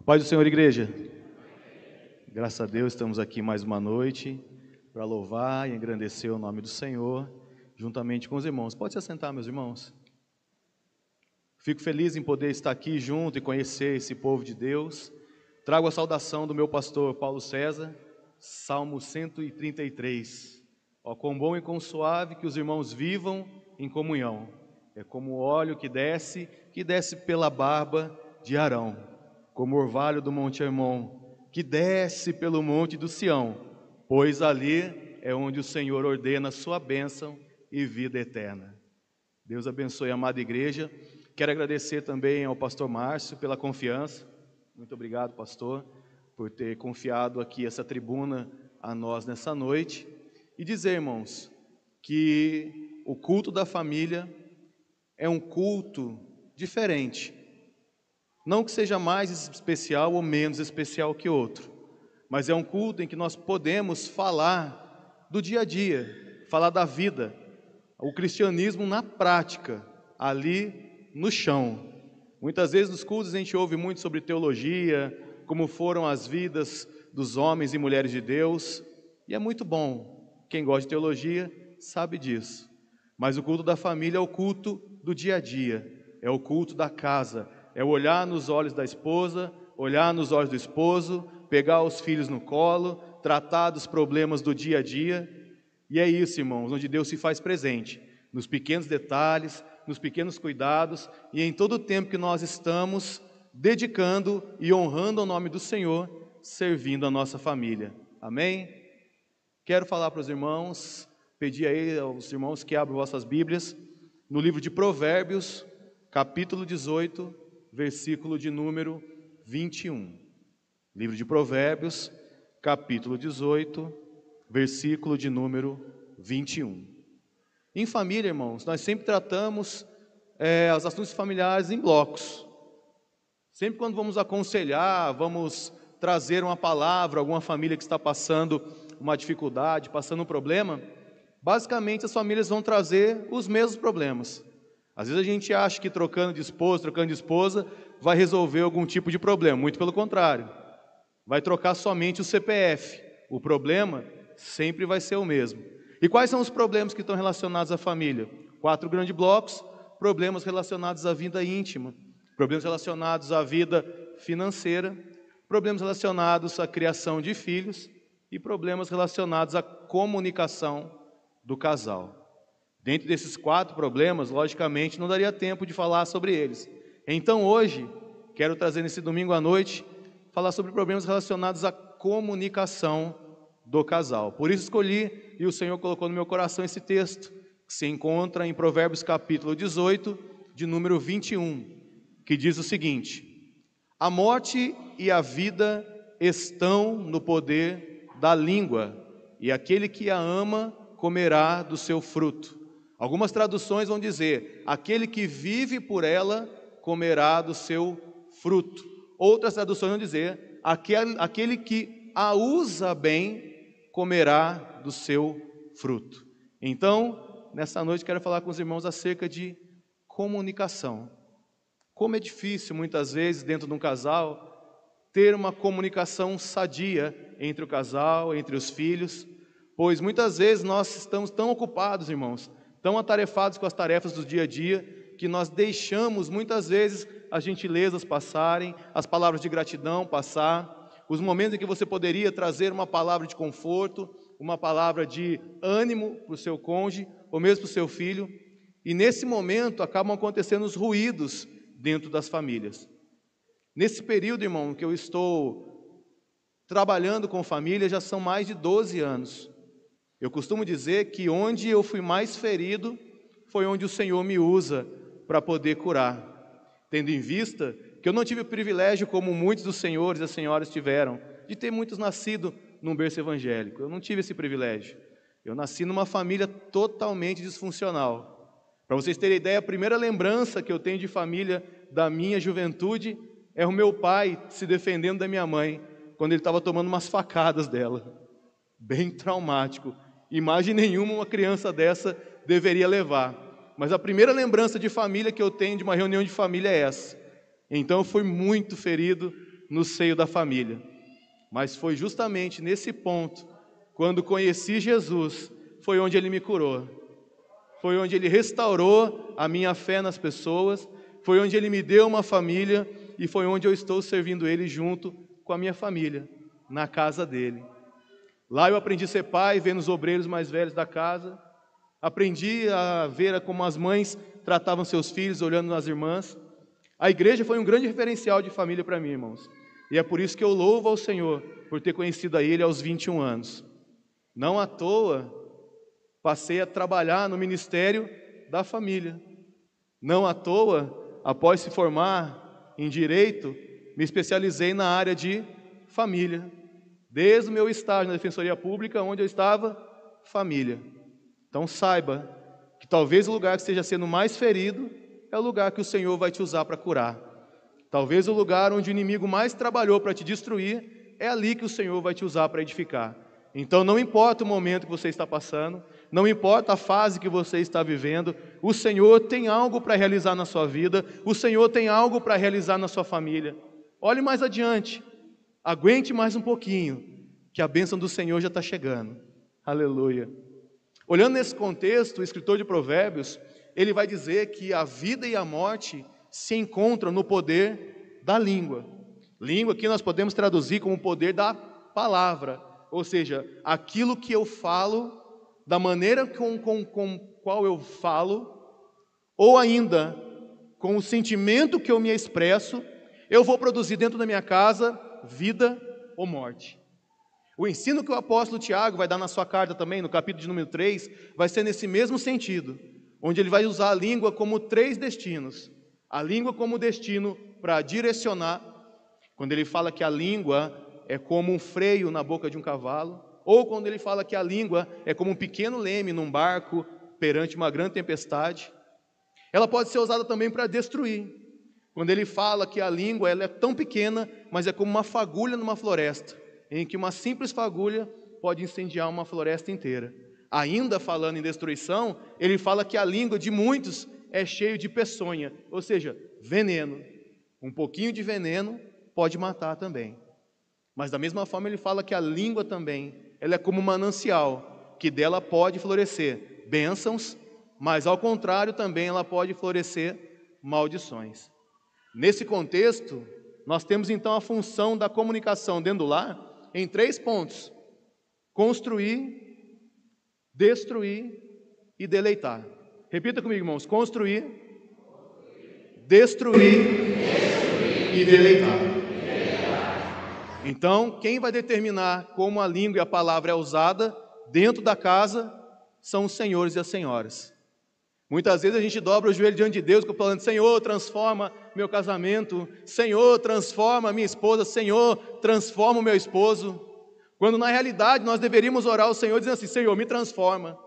Paz do Senhor, igreja. Graças a Deus estamos aqui mais uma noite para louvar e engrandecer o nome do Senhor, juntamente com os irmãos. Pode se assentar, meus irmãos. Fico feliz em poder estar aqui junto e conhecer esse povo de Deus. Trago a saudação do meu pastor Paulo César, Salmo 133. Ó, quão bom e quão suave que os irmãos vivam em comunhão. É como o óleo que desce pela barba de Arão, como o orvalho do Monte Hermon, que desce pelo monte do Sião, pois ali é onde o Senhor ordena a sua bênção e vida eterna. Deus abençoe a amada igreja. Quero agradecer também ao pastor Márcio pela confiança. Muito obrigado, pastor, por ter confiado aqui essa tribuna a nós nessa noite. E dizer, irmãos, que o culto da família é um culto diferente. Não que seja mais especial ou menos especial que outro, mas é um culto em que nós podemos falar do dia a dia, falar da vida, o cristianismo na prática, ali no chão. Muitas vezes nos cultos a gente ouve muito sobre teologia, como foram as vidas dos homens e mulheres de Deus, e é muito bom. Quem gosta de teologia sabe disso. Mas o culto da família é o culto do dia a dia, é o culto da casa, é olhar nos olhos da esposa, olhar nos olhos do esposo, pegar os filhos no colo, tratar dos problemas do dia a dia. E é isso, irmãos, onde Deus se faz presente, nos pequenos detalhes, nos pequenos cuidados e em todo o tempo que nós estamos dedicando e honrando o nome do Senhor, servindo a nossa família. Amém? Quero falar para os irmãos, pedir aí aos irmãos que abram vossas Bíblias, no livro de Provérbios, capítulo 18, versículo de número 21. Livro de Provérbios, capítulo 18, versículo de número 21. Em família, irmãos, nós sempre tratamos os assuntos familiares em blocos. Sempre quando vamos aconselhar, vamos trazer uma palavra, alguma família que está passando uma dificuldade, passando um problema, basicamente as famílias vão trazer os mesmos problemas. Às vezes a gente acha que trocando de esposa, vai resolver algum tipo de problema. Muito pelo contrário. Vai trocar somente o CPF. O problema sempre vai ser o mesmo. E quais são os problemas que estão relacionados à família? 4 grandes blocos: problemas relacionados à vida íntima, problemas relacionados à vida financeira, problemas relacionados à criação de filhos e problemas relacionados à comunicação do casal. Dentro desses 4 problemas, logicamente, não daria tempo de falar sobre eles. Então hoje, quero trazer nesse domingo à noite, falar sobre problemas relacionados à comunicação do casal. Por isso escolhi, e o Senhor colocou no meu coração esse texto, que se encontra em Provérbios capítulo 18, de número 21, que diz o seguinte: a morte e a vida estão no poder da língua, e aquele que a ama comerá do seu fruto. Algumas traduções vão dizer: aquele que vive por ela comerá do seu fruto. Outras traduções vão dizer: aquele que a usa bem comerá do seu fruto. Então, nessa noite quero falar com os irmãos acerca de comunicação. Como é difícil muitas vezes dentro de um casal ter uma comunicação sadia entre o casal, entre os filhos, pois muitas vezes nós estamos tão ocupados, irmãos, tão atarefados com as tarefas do dia a dia, que nós deixamos muitas vezes as gentilezas passarem, as palavras de gratidão passar, os momentos em que você poderia trazer uma palavra de conforto, uma palavra de ânimo para o seu cônjuge, ou mesmo para o seu filho, e nesse momento acabam acontecendo os ruídos dentro das famílias. Nesse período, irmão, que eu estou trabalhando com família, já são mais de 12 anos. Eu costumo dizer que onde eu fui mais ferido foi onde o Senhor me usa para poder curar, tendo em vista que eu não tive o privilégio, como muitos dos senhores e as senhoras tiveram, de ter muitos nascido num berço evangélico. Eu não tive esse privilégio. Eu nasci numa família totalmente disfuncional. Para vocês terem ideia, a primeira lembrança que eu tenho de família da minha juventude é o meu pai se defendendo da minha mãe, quando ele estava tomando umas facadas dela. Bem traumático. Imagem nenhuma uma criança dessa deveria levar. Mas a primeira lembrança de família que eu tenho de uma reunião de família é essa. Então eu fui muito ferido no seio da família. Mas foi justamente nesse ponto, quando conheci Jesus, foi onde Ele me curou. Foi onde Ele restaurou a minha fé nas pessoas, foi onde Ele me deu uma família e foi onde eu estou servindo Ele junto com a minha família, na casa dEle. Lá eu aprendi a ser pai, vendo os obreiros mais velhos da casa, aprendi a ver como as mães tratavam seus filhos, olhando nas irmãs. A igreja foi um grande referencial de família para mim, irmãos. E é por isso que eu louvo ao Senhor, por ter conhecido a Ele aos 21 anos. Não à toa, passei a trabalhar no ministério da família. Não à toa, após se formar em Direito, me especializei na área de família. Desde o meu estágio na Defensoria Pública, onde eu estava, família. Então saiba que talvez o lugar que esteja sendo mais ferido é o lugar que o Senhor vai te usar para curar. Talvez o lugar onde o inimigo mais trabalhou para te destruir, é ali que o Senhor vai te usar para edificar. Então não importa o momento que você está passando, não importa a fase que você está vivendo, o Senhor tem algo para realizar na sua vida, o Senhor tem algo para realizar na sua família. Olhe mais adiante, aguente mais um pouquinho, que a bênção do Senhor já está chegando. Aleluia. Olhando nesse contexto, o escritor de Provérbios, ele vai dizer que a vida e a morte se encontram no poder da língua. Língua que nós podemos traduzir como o poder da palavra, ou seja, aquilo que eu falo, da maneira com qual eu falo, ou ainda com o sentimento que eu me expresso, eu vou produzir dentro da minha casa vida ou morte. O ensino que o apóstolo Tiago vai dar na sua carta também, no capítulo de número 3, vai ser nesse mesmo sentido, onde ele vai usar a língua como 3 destinos. A língua como destino para direcionar, quando ele fala que a língua é como um freio na boca de um cavalo, ou quando ele fala que a língua é como um pequeno leme num barco perante uma grande tempestade. Ela pode ser usada também para destruir. Quando ele fala que a língua ela é tão pequena, mas é como uma fagulha numa floresta, em que uma simples fagulha pode incendiar uma floresta inteira. Ainda falando em destruição, ele fala que a língua de muitos é cheio de peçonha, ou seja, veneno. Um pouquinho de veneno pode matar também. Mas da mesma forma ele fala que a língua também, ela é como um manancial, que dela pode florescer bênçãos, mas ao contrário também ela pode florescer maldições. Nesse contexto, nós temos então a função da comunicação dentro do lar em 3 pontos: construir, destruir e deleitar. Repita comigo, irmãos: construir, destruir e deleitar. Então, quem vai determinar como a língua e a palavra é usada dentro da casa são os senhores e as senhoras. Muitas vezes a gente dobra o joelho diante de Deus, falando: Senhor, transforma meu casamento, Senhor, transforma minha esposa, Senhor, transforma o meu esposo. Quando na realidade nós deveríamos orar ao Senhor dizendo assim: Senhor, me transforma.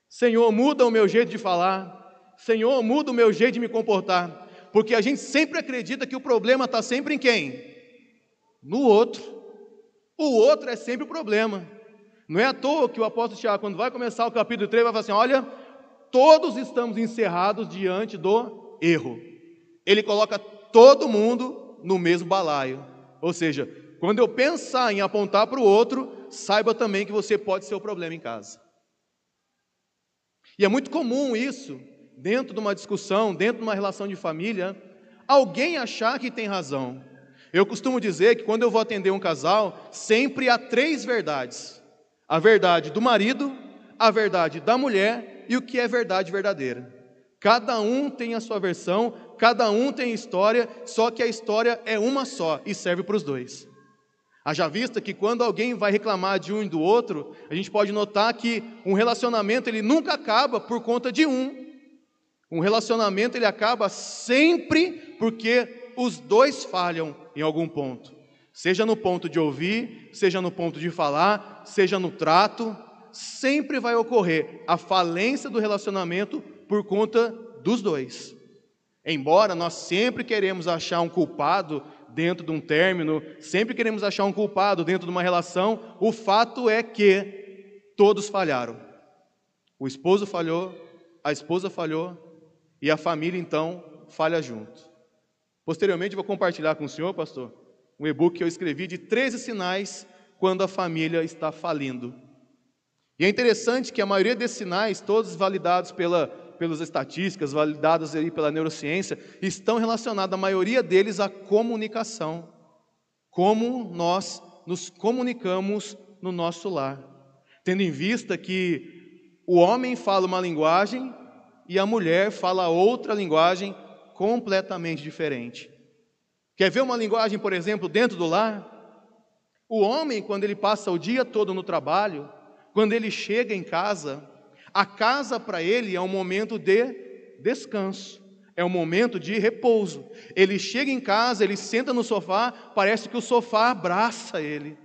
Senhor, muda o meu jeito de falar. Senhor, muda o meu jeito de me comportar. Porque a gente sempre acredita que o problema está sempre em quem? No outro. O outro é sempre o problema. Não é à toa que o apóstolo Tiago, quando vai começar o capítulo 3, vai falar assim: olha, todos estamos encerrados diante do erro. Ele coloca todo mundo no mesmo balaio. Ou seja, quando eu pensar em apontar para o outro, saiba também que você pode ser o problema em casa. E é muito comum isso, dentro de uma discussão, dentro de uma relação de família, alguém achar que tem razão. Eu costumo dizer que quando eu vou atender um casal, sempre há 3 verdades: a verdade do marido, a verdade da mulher e o que é verdade verdadeira. Cada um tem a sua versão, cada um tem história, só que a história é uma só e serve para os 2. Haja vista que quando alguém vai reclamar de um e do outro, a gente pode notar que um relacionamento ele nunca acaba por conta de um. Um relacionamento ele acaba sempre porque os 2 falham em algum ponto. Seja no ponto de ouvir, seja no ponto de falar, seja no trato, sempre vai ocorrer a falência do relacionamento por conta dos 2. Embora nós sempre queremos achar um culpado dentro de um término, sempre queremos achar um culpado dentro de uma relação, o fato é que todos falharam. O esposo falhou, a esposa falhou e a família então falha junto. Posteriormente eu vou compartilhar com o senhor, pastor, um e-book que eu escrevi de 13 sinais quando a família está falindo. E é interessante que a maioria desses sinais, todos validados pelas estatísticas, validados aí pela neurociência, estão relacionados, a maioria deles, à comunicação. Como nós nos comunicamos no nosso lar. Tendo em vista que o homem fala uma linguagem e a mulher fala outra linguagem completamente diferente. Quer ver uma linguagem, por exemplo, dentro do lar? O homem, quando ele passa o dia todo no trabalho, quando ele chega em casa, a casa para ele é um momento de descanso, é um momento de repouso. Ele chega em casa, ele senta no sofá, parece que o sofá abraça ele.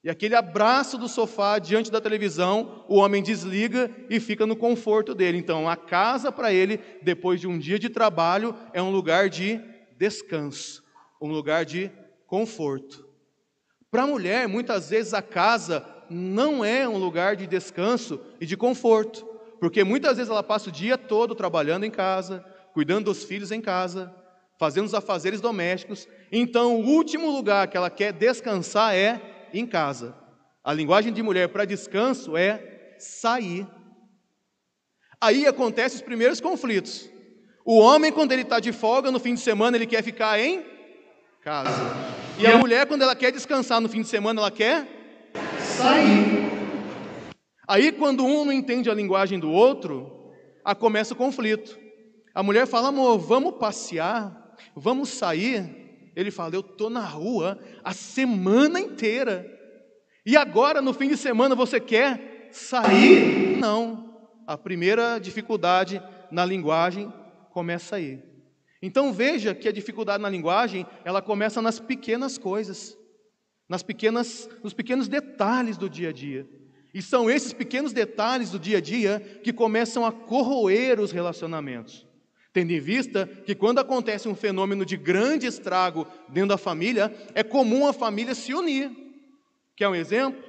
E aquele abraço do sofá diante da televisão, o homem desliga e fica no conforto dele. Então, a casa para ele, depois de um dia de trabalho, é um lugar de descanso, um lugar de conforto. Para a mulher, muitas vezes a casa não é um lugar de descanso e de conforto, porque muitas vezes ela passa o dia todo trabalhando em casa, cuidando dos filhos em casa, fazendo os afazeres domésticos. Então, o último lugar que ela quer descansar é em casa. A linguagem de mulher para descanso é sair. Aí acontecem os primeiros conflitos. O homem, quando ele está de folga no fim de semana, ele quer ficar em casa. E a mulher, quando ela quer descansar no fim de semana, ela quer sair. Aí, quando um não entende a linguagem do outro, começa o conflito. A mulher fala: amor, vamos passear, vamos sair. Ele fala: eu estou na rua a semana inteira. E agora, no fim de semana, você quer sair? Não. A primeira dificuldade na linguagem começa aí. Então veja que a dificuldade na linguagem, ela começa nas pequenas coisas, nos pequenos detalhes do dia a dia. E são esses pequenos detalhes do dia a dia que começam a corroer os relacionamentos. Tendo em vista que quando acontece um fenômeno de grande estrago dentro da família, é comum a família se unir. Quer um exemplo?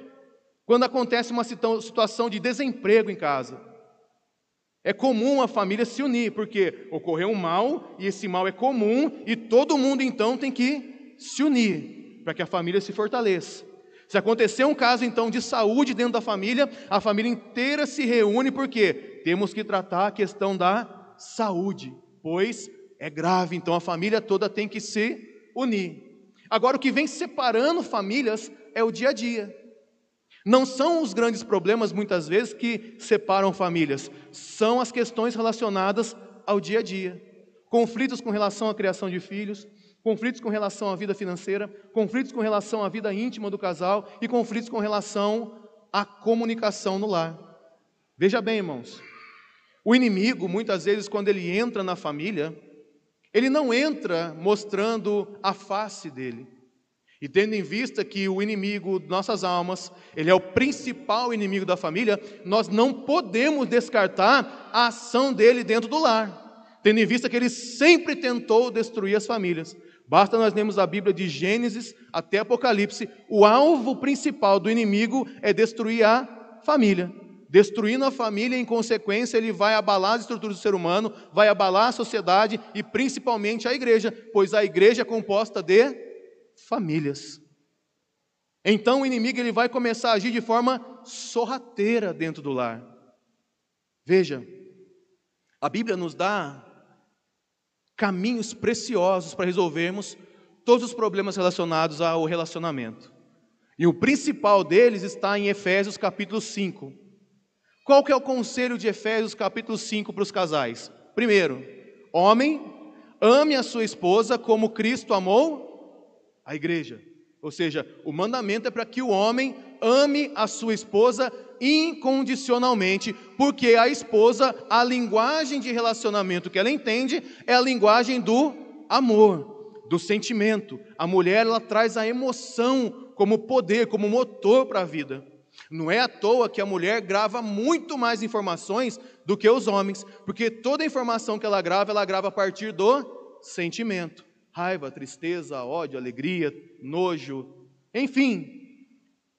Quando acontece uma situação de desemprego em casa, é comum a família se unir, porque ocorreu um mal, e esse mal é comum, e todo mundo então tem que se unir, para que a família se fortaleça. Se acontecer um caso então de saúde dentro da família, a família inteira se reúne, porque temos que tratar a questão da saúde, pois é grave, então a família toda tem que se unir. Agora, o que vem separando famílias é o dia a dia. Não são os grandes problemas, muitas vezes, que separam famílias, são as questões relacionadas ao dia a dia. Conflitos com relação à criação de filhos, conflitos com relação à vida financeira, conflitos com relação à vida íntima do casal e conflitos com relação à comunicação no lar. Veja bem, irmãos, o inimigo, muitas vezes, quando ele entra na família, ele não entra mostrando a face dele. E tendo em vista que o inimigo de nossas almas, ele é o principal inimigo da família, nós não podemos descartar a ação dele dentro do lar. Tendo em vista que ele sempre tentou destruir as famílias. Basta nós lermos a Bíblia de Gênesis até Apocalipse, o alvo principal do inimigo é destruir a família. Destruindo a família, em consequência, ele vai abalar as estruturas do ser humano, vai abalar a sociedade e principalmente a igreja, pois a igreja é composta de famílias. Então o inimigo ele vai começar a agir de forma sorrateira dentro do lar. Veja, a Bíblia nos dá caminhos preciosos para resolvermos todos os problemas relacionados ao relacionamento. E o principal deles está em Efésios capítulo 5. Qual que é o conselho de Efésios capítulo 5 para os casais? Primeiro, homem, ame a sua esposa como Cristo amou a igreja. Ou seja, o mandamento é para que o homem ame a sua esposa incondicionalmente, porque a esposa, a linguagem de relacionamento que ela entende é a linguagem do amor, do sentimento. A mulher, ela traz a emoção como poder, como motor para a vida. Não é à toa que a mulher grava muito mais informações do que os homens, porque toda a informação que ela grava a partir do sentimento. Raiva, tristeza, ódio, alegria, nojo, enfim.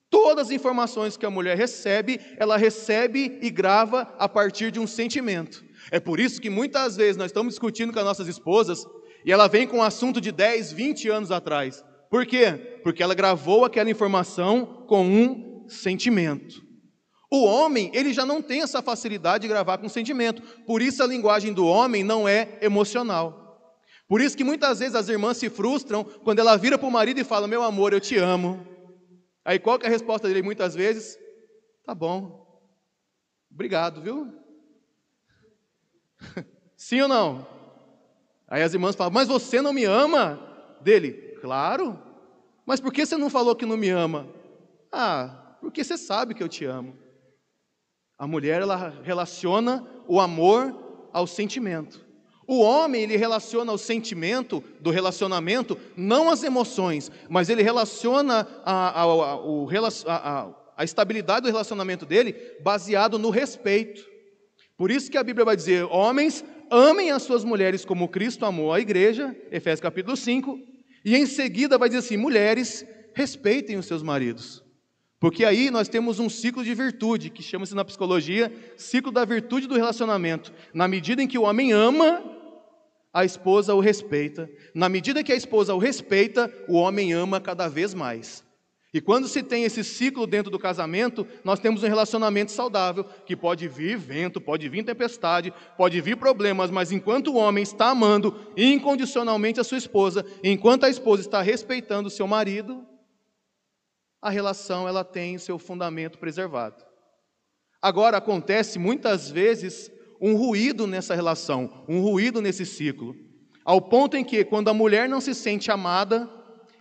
Todas as informações que a mulher recebe, ela recebe e grava a partir de um sentimento. É por isso que muitas vezes nós estamos discutindo com as nossas esposas e ela vem com um assunto de 10, 20 anos atrás. Por quê? Porque ela gravou aquela informação com um sentimento. O homem, ele já não tem essa facilidade de gravar com sentimento. Por isso a linguagem do homem não é emocional. Por isso que muitas vezes as irmãs se frustram quando ela vira para o marido e fala: meu amor, eu te amo. Aí qual que é a resposta dele muitas vezes? Tá bom. Obrigado, viu? Sim ou não? Aí as irmãs falam: mas você não me ama? Dele: claro. Mas por que você não falou que não me ama? Ah, porque você sabe que eu te amo. A mulher, ela relaciona o amor ao sentimento. O homem, ele relaciona o sentimento do relacionamento, não as emoções, mas ele relaciona a estabilidade do relacionamento dele baseado no respeito. Por isso que a Bíblia vai dizer: homens, amem as suas mulheres como Cristo amou a igreja, Efésios capítulo 5, e em seguida vai dizer assim: mulheres, respeitem os seus maridos. Porque aí nós temos um ciclo de virtude, que chama-se na psicologia, ciclo da virtude do relacionamento. Na medida em que o homem ama, a esposa o respeita. Na medida que a esposa o respeita, o homem ama cada vez mais. E quando se tem esse ciclo dentro do casamento, nós temos um relacionamento saudável, que pode vir vento, pode vir tempestade, pode vir problemas, mas enquanto o homem está amando incondicionalmente a sua esposa, enquanto a esposa está respeitando o seu marido, a relação, ela tem seu fundamento preservado. Agora, acontece muitas vezes um ruído nessa relação, um ruído nesse ciclo, ao ponto em que, quando a mulher não se sente amada,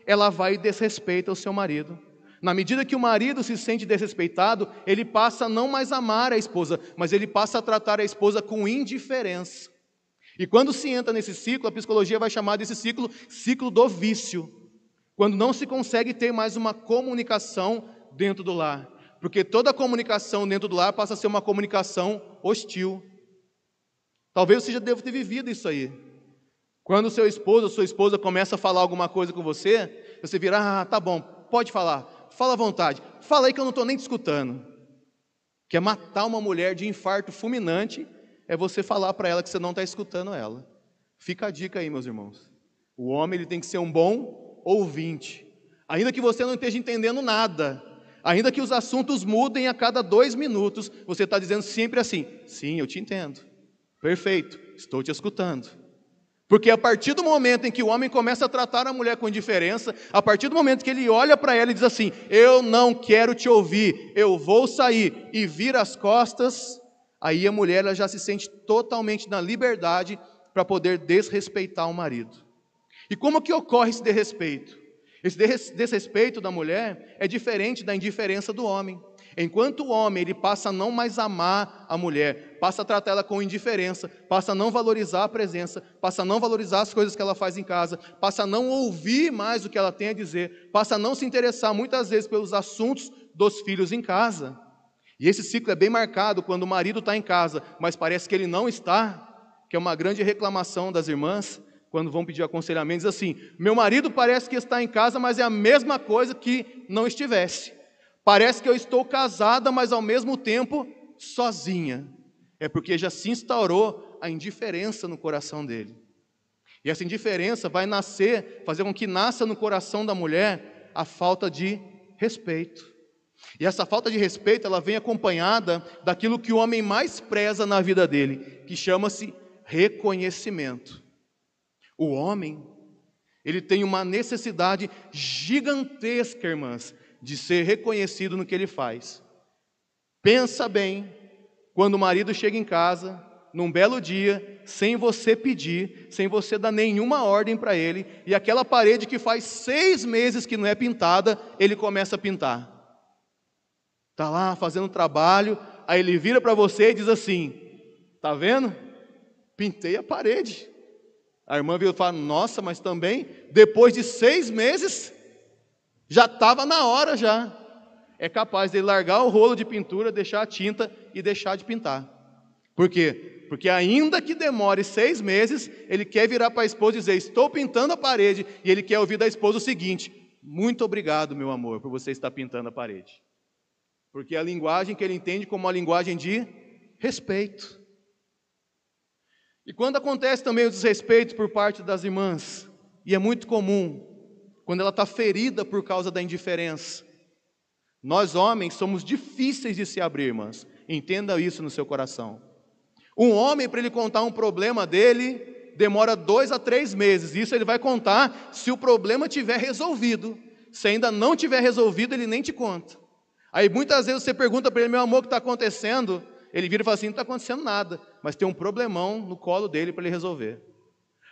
ela vai e desrespeita o seu marido. Na medida que o marido se sente desrespeitado, ele passa a não mais amar a esposa, mas ele passa a tratar a esposa com indiferença. E quando se entra nesse ciclo, a psicologia vai chamar desse ciclo do vício. Quando não se consegue ter mais uma comunicação dentro do lar. Porque toda comunicação dentro do lar passa a ser uma comunicação hostil. Talvez você já deva ter vivido isso aí. Quando o seu esposo ou sua esposa começa a falar alguma coisa com você, você vira: ah, tá bom, pode falar, fala à vontade, fala aí que eu não estou nem te escutando. Quer matar uma mulher de infarto fulminante, é você falar para ela que você não está escutando ela. Fica a dica aí, meus irmãos. O homem, ele tem que ser um bom ouvinte, ainda que você não esteja entendendo nada, ainda que os assuntos mudem a cada 2 minutos, você está dizendo sempre assim: sim, eu te entendo, perfeito, estou te escutando. Porque a partir do momento em que o homem começa a tratar a mulher com indiferença, a partir do momento que ele olha para ela e diz assim: eu não quero te ouvir, eu vou sair, e vira as costas, aí a mulher, ela já se sente totalmente na liberdade para poder desrespeitar o marido. E como que ocorre esse desrespeito? Esse desrespeito da mulher é diferente da indiferença do homem. Enquanto o homem, ele passa a não mais amar a mulher, passa a tratar ela com indiferença, passa a não valorizar a presença, passa a não valorizar as coisas que ela faz em casa, passa a não ouvir mais o que ela tem a dizer, passa a não se interessar muitas vezes pelos assuntos dos filhos em casa. E esse ciclo é bem marcado quando o marido está em casa, mas parece que ele não está, que é uma grande reclamação das irmãs, quando vão pedir aconselhamento, diz assim: meu marido parece que está em casa, mas é a mesma coisa que não estivesse. Parece que eu estou casada, mas ao mesmo tempo sozinha. É porque já se instaurou a indiferença no coração dele. E essa indiferença vai fazer com que nasça no coração da mulher a falta de respeito. E essa falta de respeito, ela vem acompanhada daquilo que o homem mais preza na vida dele, que chama-se reconhecimento. O homem, ele tem uma necessidade gigantesca, irmãs, de ser reconhecido no que ele faz. Pensa bem, quando o marido chega em casa, num belo dia, sem você pedir, sem você dar nenhuma ordem para ele, e aquela parede que faz 6 meses que não é pintada, ele começa a pintar. Está lá fazendo trabalho, aí ele vira para você e diz assim: tá vendo? Pintei a parede. A irmã veio e fala: nossa, mas também, depois de 6 meses, já estava na hora já. É capaz de largar o rolo de pintura, deixar a tinta e deixar de pintar. Por quê? Porque ainda que demore 6 meses, ele quer virar para a esposa e dizer: estou pintando a parede. E ele quer ouvir da esposa o seguinte: muito obrigado, meu amor, por você estar pintando a parede. Porque é a linguagem que ele entende como uma linguagem de respeito. E quando acontece também o desrespeito por parte das irmãs, e é muito comum, quando ela está ferida por causa da indiferença. Nós homens somos difíceis de se abrir, irmãs. Entenda isso no seu coração. Um homem, para ele contar um problema dele, demora 2 a 3 meses. Isso ele vai contar se o problema tiver resolvido. Se ainda não tiver resolvido, ele nem te conta. Aí muitas vezes você pergunta para ele: meu amor, o que está acontecendo? Ele vira e fala assim: não está acontecendo nada, mas tem um problemão no colo dele para ele resolver.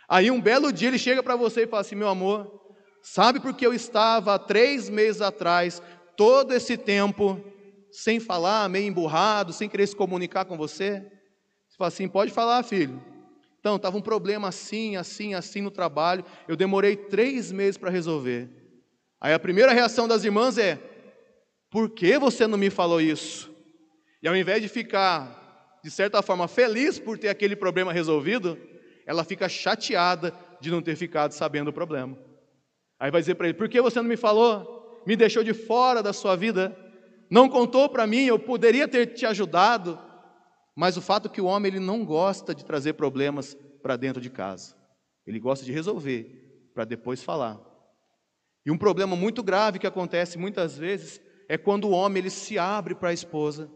Aí um belo dia ele chega para você e fala assim: meu amor, sabe por que eu estava há 3 meses atrás, todo esse tempo, sem falar, meio emburrado, sem querer se comunicar com você? Você fala assim: pode falar, filho. Então, estava um problema assim, assim, assim no trabalho, eu demorei 3 meses para resolver. Aí a primeira reação das irmãs é: por que você não me falou isso? E ao invés de ficar, de certa forma, feliz por ter aquele problema resolvido, ela fica chateada de não ter ficado sabendo o problema. Aí vai dizer para ele: por que você não me falou? Me deixou de fora da sua vida? Não contou para mim, eu poderia ter te ajudado. Mas o fato é que o homem ele não gosta de trazer problemas para dentro de casa. Ele gosta de resolver, para depois falar. E um problema muito grave que acontece muitas vezes é quando o homem ele se abre para a esposa,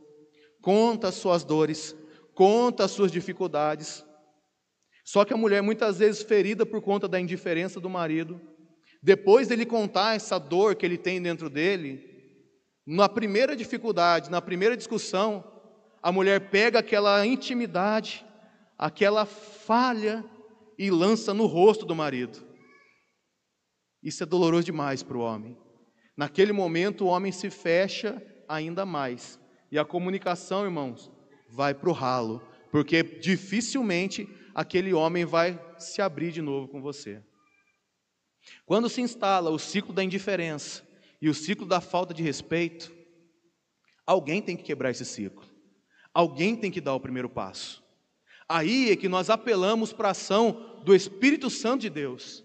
conta as suas dores, conta as suas dificuldades. Só que a mulher, muitas vezes ferida por conta da indiferença do marido, depois dele contar essa dor que ele tem dentro dele, na primeira dificuldade, na primeira discussão, a mulher pega aquela intimidade, aquela falha e lança no rosto do marido. Isso é doloroso demais para o homem. Naquele momento o homem se fecha ainda mais. E a comunicação, irmãos, vai para o ralo, porque dificilmente aquele homem vai se abrir de novo com você. Quando se instala o ciclo da indiferença e o ciclo da falta de respeito, alguém tem que quebrar esse ciclo. Alguém tem que dar o primeiro passo. Aí é que nós apelamos para a ação do Espírito Santo de Deus.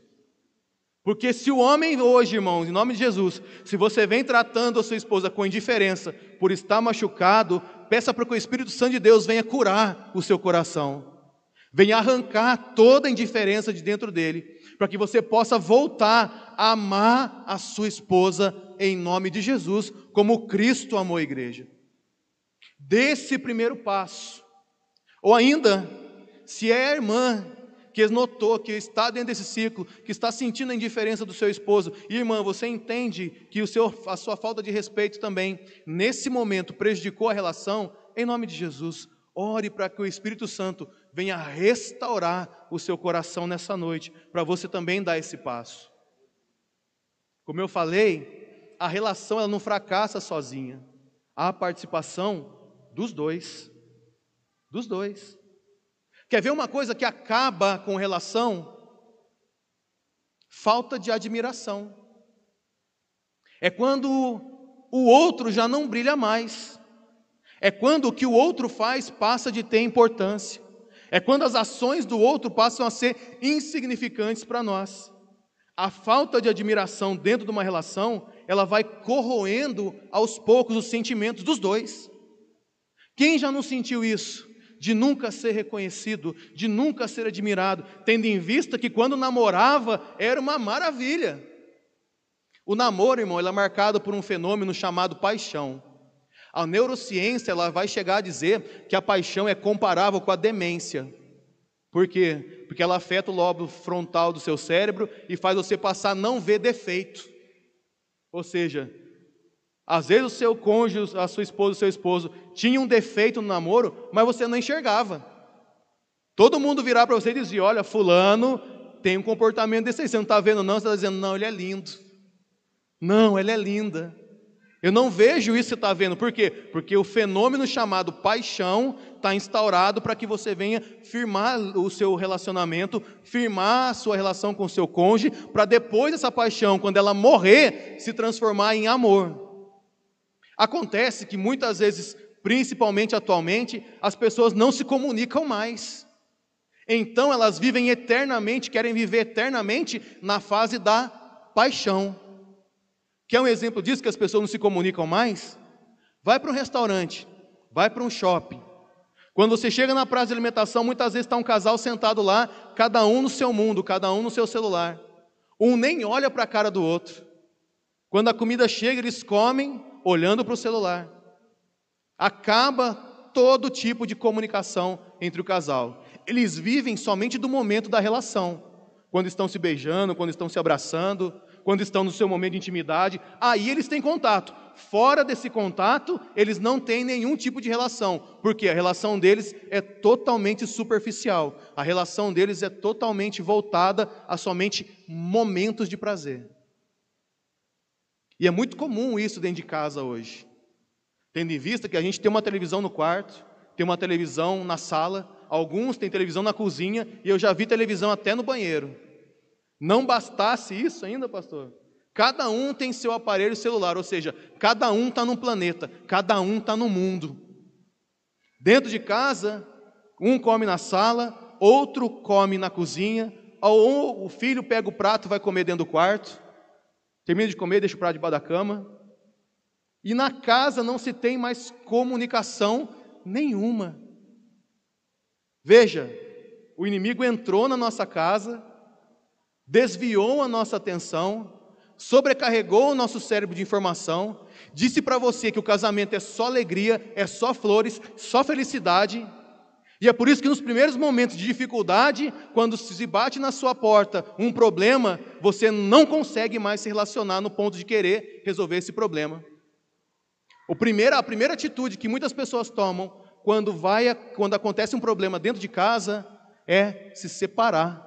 Porque se o homem hoje, irmãos, em nome de Jesus, se você vem tratando a sua esposa com indiferença por estar machucado, peça para que o Espírito Santo de Deus venha curar o seu coração. Venha arrancar toda a indiferença de dentro dele, para que você possa voltar a amar a sua esposa em nome de Jesus, como Cristo amou a igreja. Dê esse primeiro passo. Ou ainda, se é a irmã que notou que está dentro desse ciclo, que está sentindo a indiferença do seu esposo, e irmã, você entende que a sua falta de respeito também, nesse momento, prejudicou a relação, em nome de Jesus, ore para que o Espírito Santo venha restaurar o seu coração nessa noite, para você também dar esse passo. Como eu falei, a relação ela não fracassa sozinha, há a participação dos dois. Dos dois. Quer ver uma coisa que acaba com relação? Falta de admiração. É quando o outro já não brilha mais. É quando o que o outro faz passa de ter importância. É quando as ações do outro passam a ser insignificantes para nós. A falta de admiração dentro de uma relação, ela vai corroendo aos poucos os sentimentos dos dois. Quem já não sentiu isso? De nunca ser reconhecido, de nunca ser admirado, tendo em vista que quando namorava era uma maravilha. O namoro, irmão, ele é marcado por um fenômeno chamado paixão. A neurociência ela vai chegar a dizer que a paixão é comparável com a demência. Por quê? Porque ela afeta o lobo frontal do seu cérebro e faz você passar a não ver defeito. Ou seja, às vezes o seu cônjuge, a sua esposa, o seu esposo tinha um defeito no namoro, mas você não enxergava. Todo mundo virar para você e dizer: olha, fulano tem um comportamento desse aí, você não está vendo não? Você está dizendo: não, ele é lindo. Não, ela é linda. Eu não vejo isso que você está vendo. Por quê? Porque o fenômeno chamado paixão está instaurado para que você venha firmar o seu relacionamento, firmar a sua relação com o seu cônjuge, para depois essa paixão, quando ela morrer, se transformar em amor. Acontece que muitas vezes, principalmente atualmente, as pessoas não se comunicam mais. Então elas vivem eternamente, querem viver eternamente na fase da paixão. Quer um exemplo disso, que as pessoas não se comunicam mais? Vai para um restaurante, vai para um shopping. Quando você chega na praça de alimentação, muitas vezes está um casal sentado lá, cada um no seu mundo, cada um no seu celular. Um nem olha para a cara do outro. Quando a comida chega, eles comem olhando para o celular. Acaba todo tipo de comunicação entre o casal. Eles vivem somente do momento da relação. Quando estão se beijando, quando estão se abraçando, quando estão no seu momento de intimidade, aí eles têm contato. Fora desse contato, eles não têm nenhum tipo de relação, porque a relação deles é totalmente superficial. A relação deles é totalmente voltada a somente momentos de prazer. E é muito comum isso dentro de casa hoje. Tendo em vista que a gente tem uma televisão no quarto, tem uma televisão na sala, alguns têm televisão na cozinha, e eu já vi televisão até no banheiro. Não bastasse isso ainda, pastor? Cada um tem seu aparelho celular, ou seja, cada um está num planeta, cada um está no mundo. Dentro de casa, um come na sala, outro come na cozinha, ou o filho pega o prato e vai comer dentro do quarto, termina de comer, deixa o prato debaixo da cama. E na casa não se tem mais comunicação nenhuma. Veja, o inimigo entrou na nossa casa, desviou a nossa atenção, sobrecarregou o nosso cérebro de informação, disse para você que o casamento é só alegria, é só flores, só felicidade. E é por isso que nos primeiros momentos de dificuldade, quando se bate na sua porta um problema, você não consegue mais se relacionar no ponto de querer resolver esse problema. A primeira atitude que muitas pessoas tomam quando acontece um problema dentro de casa é se separar.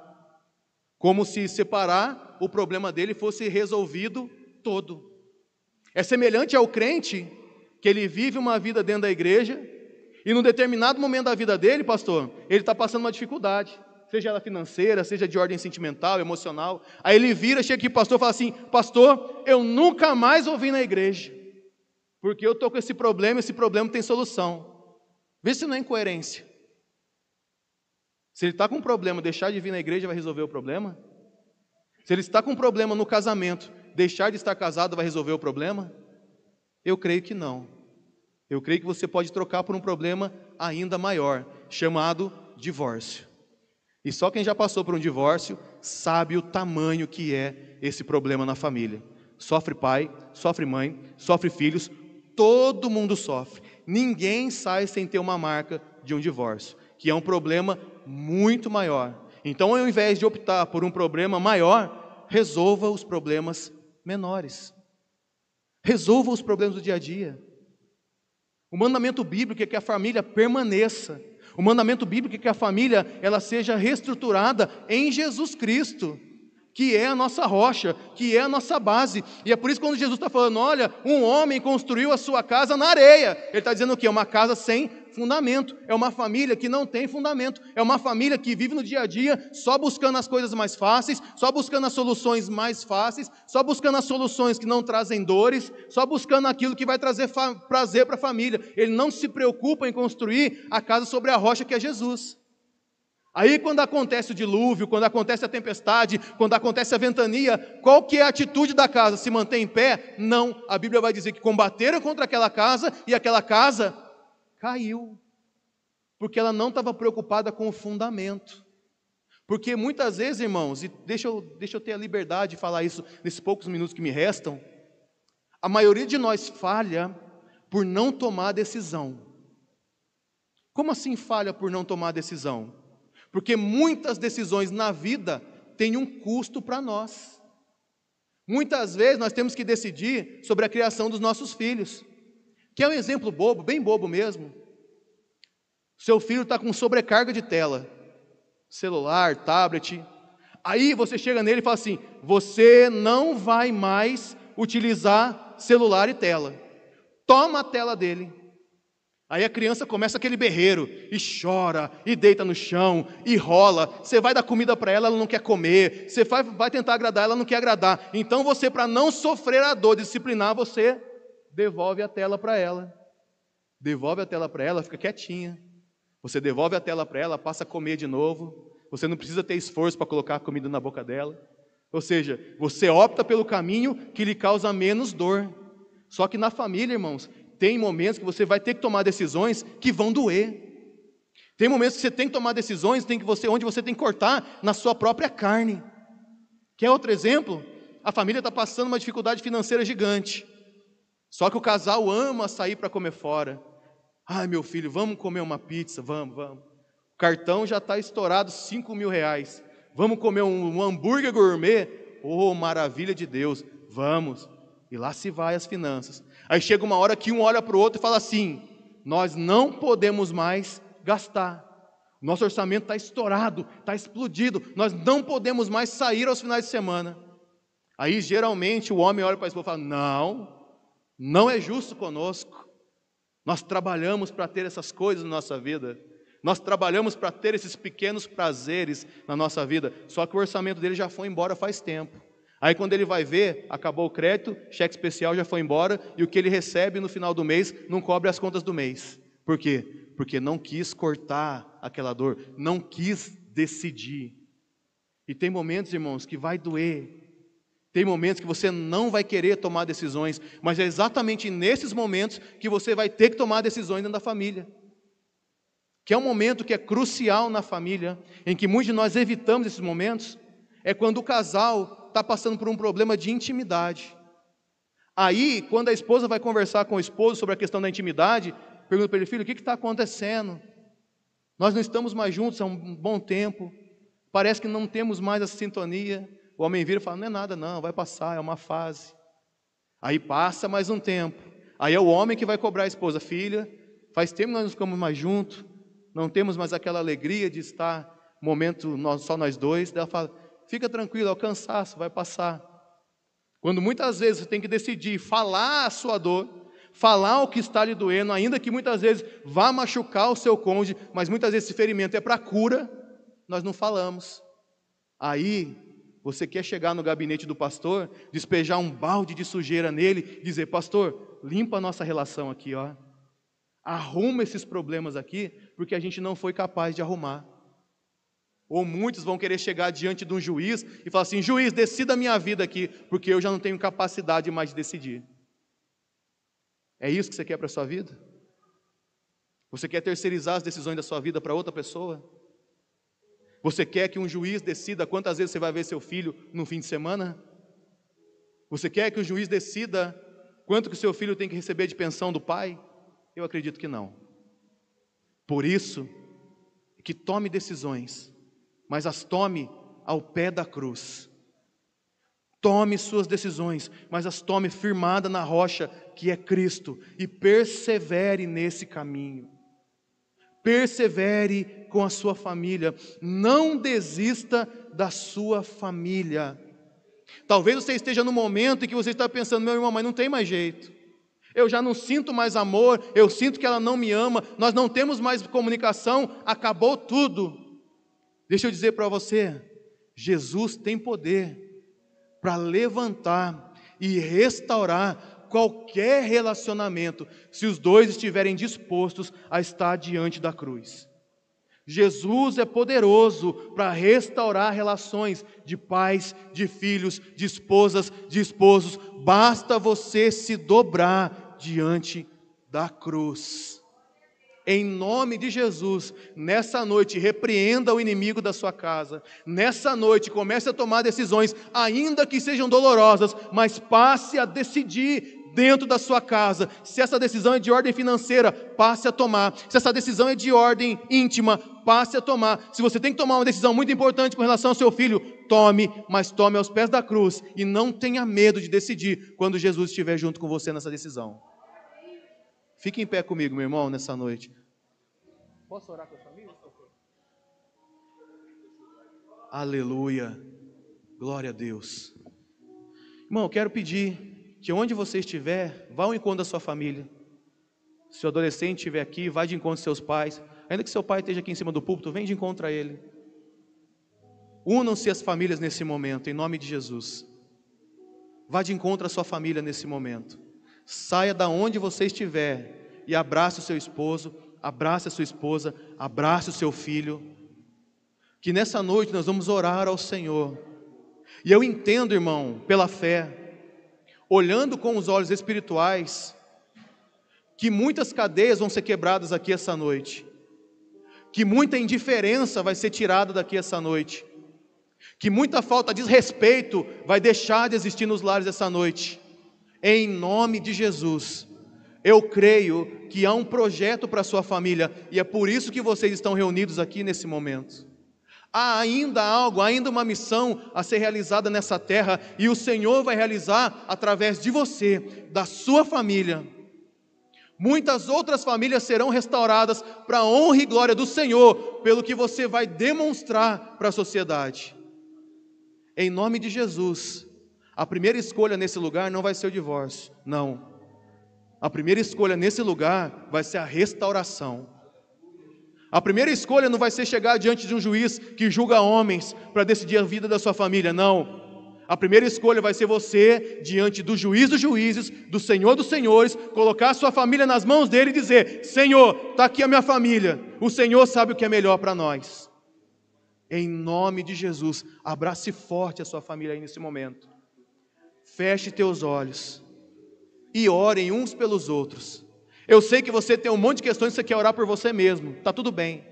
Como se separar o problema dele fosse resolvido todo. É semelhante ao crente que ele vive uma vida dentro da igreja e num determinado momento da vida dele, pastor, ele está passando uma dificuldade, seja ela financeira, seja de ordem sentimental, emocional. Aí ele vira, chega aqui para o pastor e fala assim: pastor, eu nunca mais vou vir na igreja, porque eu estou com esse problema tem solução. Vê se não é incoerência. Se ele está com um problema, deixar de vir na igreja vai resolver o problema? Se ele está com um problema no casamento, deixar de estar casado vai resolver o problema? Eu creio que não. Eu creio que você pode trocar por um problema ainda maior, chamado divórcio. E só quem já passou por um divórcio sabe o tamanho que é esse problema na família. Sofre pai, sofre mãe, sofre filhos, todo mundo sofre. Ninguém sai sem ter uma marca de um divórcio, que é um problema muito maior. Então, ao invés de optar por um problema maior, resolva os problemas menores. Resolva os problemas do dia a dia. O mandamento bíblico é que a família permaneça. O mandamento bíblico é que a família ela seja reestruturada em Jesus Cristo, que é a nossa rocha, que é a nossa base. E é por isso que quando Jesus está falando, olha, um homem construiu a sua casa na areia. Ele está dizendo o quê? Uma casa sem fundamento. É uma família que não tem fundamento. É uma família que vive no dia a dia só buscando as coisas mais fáceis, só buscando as soluções mais fáceis, só buscando as soluções que não trazem dores, só buscando aquilo que vai trazer prazer para a família. Ele não se preocupa em construir a casa sobre a rocha que é Jesus. Aí quando acontece o dilúvio, quando acontece a tempestade, quando acontece a ventania, qual que é a atitude da casa? Se mantém em pé? Não, a Bíblia vai dizer que combateram contra aquela casa e aquela casa caiu, porque ela não estava preocupada com o fundamento. Porque muitas vezes, irmãos, e deixa eu ter a liberdade de falar isso nesses poucos minutos que me restam, a maioria de nós falha por não tomar decisão. Como assim falha por não tomar decisão? Porque muitas decisões na vida têm um custo para nós. Muitas vezes nós temos que decidir sobre a criação dos nossos filhos. Que é um exemplo bobo, bem bobo mesmo. Seu filho está com sobrecarga de tela, celular, tablet. Aí você chega nele e fala assim: você não vai mais utilizar celular e tela. Toma a tela dele. Aí a criança começa aquele berreiro, e chora, e deita no chão, e rola. Você vai dar comida para ela, ela não quer comer. Você vai tentar agradar, ela não quer agradar. Então você, para não sofrer a dor de disciplinar, você devolve a tela para ela. Devolve a tela para ela, fica quietinha. Você devolve a tela para ela, passa a comer de novo. Você não precisa ter esforço para colocar a comida na boca dela. Ou seja, você opta pelo caminho que lhe causa menos dor. Só que na família, irmãos, tem momentos que você vai ter que tomar decisões que vão doer. Tem momentos que você tem que tomar decisões onde você tem que cortar na sua própria carne. Quer outro exemplo? A família está passando uma dificuldade financeira gigante. Só que o casal ama sair para comer fora. Ai, meu filho, vamos comer uma pizza, vamos. O cartão já está estourado, R$ 5.000. Vamos comer um hambúrguer gourmet? Oh, maravilha de Deus, vamos. E lá se vai as finanças. Aí chega uma hora que um olha para o outro e fala assim: nós não podemos mais gastar. Nosso orçamento está estourado, está explodido. Nós não podemos mais sair aos finais de semana. Aí geralmente o homem olha para a esposa e fala: não é justo conosco. Nós trabalhamos para ter essas coisas na nossa vida. Nós trabalhamos para ter esses pequenos prazeres na nossa vida. Só que o orçamento dele já foi embora faz tempo. Aí quando ele vai ver, acabou o crédito, cheque especial já foi embora, e o que ele recebe no final do mês não cobre as contas do mês. Por quê? Porque não quis cortar aquela dor, não quis decidir. E tem momentos, irmãos, que vai doer. Tem momentos que você não vai querer tomar decisões, mas é exatamente nesses momentos que você vai ter que tomar decisões dentro da família. Que é um momento que é crucial na família, em que muitos de nós evitamos esses momentos, é quando o casal está passando por um problema de intimidade. Aí, quando a esposa vai conversar com o esposo sobre a questão da intimidade, pergunta para ele: filho, o que está acontecendo? Nós não estamos mais juntos há um bom tempo, parece que não temos mais essa sintonia. O homem vira e fala: não é nada não, vai passar, é uma fase. Aí passa mais um tempo, aí é o homem que vai cobrar a esposa: filha, faz tempo que nós não ficamos mais juntos, não temos mais aquela alegria de estar momento só nós dois. Ela fala: fica tranquilo, é o cansaço, vai passar. Quando muitas vezes você tem que decidir falar a sua dor, falar o que está lhe doendo, ainda que muitas vezes vá machucar o seu cônjuge, mas muitas vezes esse ferimento é para cura, nós não falamos. Aí você quer chegar no gabinete do pastor, despejar um balde de sujeira nele, dizer: pastor, limpa a nossa relação aqui, ó. Arruma esses problemas aqui, porque a gente não foi capaz de arrumar. Ou muitos vão querer chegar diante de um juiz e falar assim: juiz, decida a minha vida aqui, porque eu já não tenho capacidade mais de decidir. É isso que você quer para a sua vida? Você quer terceirizar as decisões da sua vida para outra pessoa? Você quer que um juiz decida quantas vezes você vai ver seu filho no fim de semana? Você quer que o juiz decida quanto que o seu filho tem que receber de pensão do pai? Eu acredito que não. Por isso, que tome decisões, mas as tome ao pé da cruz. Tome suas decisões, mas as tome firmada na rocha que é Cristo, e persevere nesse caminho. Persevere com a sua família. Não desista da sua família. Talvez você esteja no momento em que você está pensando: meu irmão, mas não tem mais jeito. Eu já não sinto mais amor, eu sinto que ela não me ama, nós não temos mais comunicação, acabou tudo. Deixa eu dizer para você, Jesus tem poder para levantar e restaurar qualquer relacionamento, se os dois estiverem dispostos a estar diante da cruz. Jesus é poderoso para restaurar relações de pais, de filhos, de esposas, de esposos. Basta você se dobrar diante da cruz. Em nome de Jesus, nessa noite, repreenda o inimigo da sua casa. Nessa noite, comece a tomar decisões, ainda que sejam dolorosas, mas passe a decidir dentro da sua casa. Se essa decisão é de ordem financeira, passe a tomar. Se essa decisão é de ordem íntima, passe a tomar. Se você tem que tomar uma decisão muito importante com relação ao seu filho, tome, mas tome aos pés da cruz e não tenha medo de decidir quando Jesus estiver junto com você nessa decisão. Fique em pé comigo, meu irmão, nessa noite. Posso orar com a família? Aleluia. Glória a Deus. Irmão, eu quero pedir que onde você estiver, vá ao encontro da sua família. Se o adolescente estiver aqui, vá de encontro aos seus pais. Ainda que seu pai esteja aqui em cima do púlpito, vem de encontro a ele. Unam-se as famílias nesse momento, em nome de Jesus. Vá de encontro à sua família nesse momento. Saia da onde você estiver e abrace o seu esposo, abrace a sua esposa, abrace o seu filho. Que nessa noite nós vamos orar ao Senhor. E eu entendo, irmão, pela fé, olhando com os olhos espirituais, que muitas cadeias vão ser quebradas aqui essa noite, que muita indiferença vai ser tirada daqui essa noite, que muita falta de respeito vai deixar de existir nos lares essa noite. Em nome de Jesus, eu creio que há um projeto para a sua família, e é por isso que vocês estão reunidos aqui nesse momento. Há ainda algo, ainda uma missão a ser realizada nessa terra, e o Senhor vai realizar através de você, da sua família. Muitas outras famílias serão restauradas para a honra e glória do Senhor, pelo que você vai demonstrar para a sociedade. Em nome de Jesus, a primeira escolha nesse lugar não vai ser o divórcio, não. A primeira escolha nesse lugar vai ser a restauração. A primeira escolha não vai ser chegar diante de um juiz que julga homens para decidir a vida da sua família, não. A primeira escolha vai ser você, diante do juiz dos juízes, do Senhor dos senhores, colocar a sua família nas mãos dele e dizer: Senhor, está aqui a minha família, o Senhor sabe o que é melhor para nós. Em nome de Jesus, abrace forte a sua família aí nesse momento. Feche teus olhos e orem uns pelos outros. Eu sei que você tem um monte de questões que você quer orar por você mesmo, está tudo bem.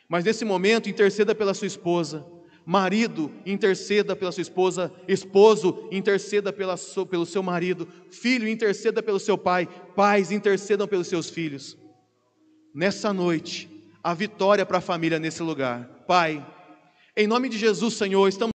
Mas nesse momento, interceda pela sua esposa. Marido, interceda pela sua esposa. Esposo, interceda pelo seu marido. Filho, interceda pelo seu pai. Pais, intercedam pelos seus filhos. Nessa noite, a vitória para a família nesse lugar. Pai, em nome de Jesus, Senhor, estamos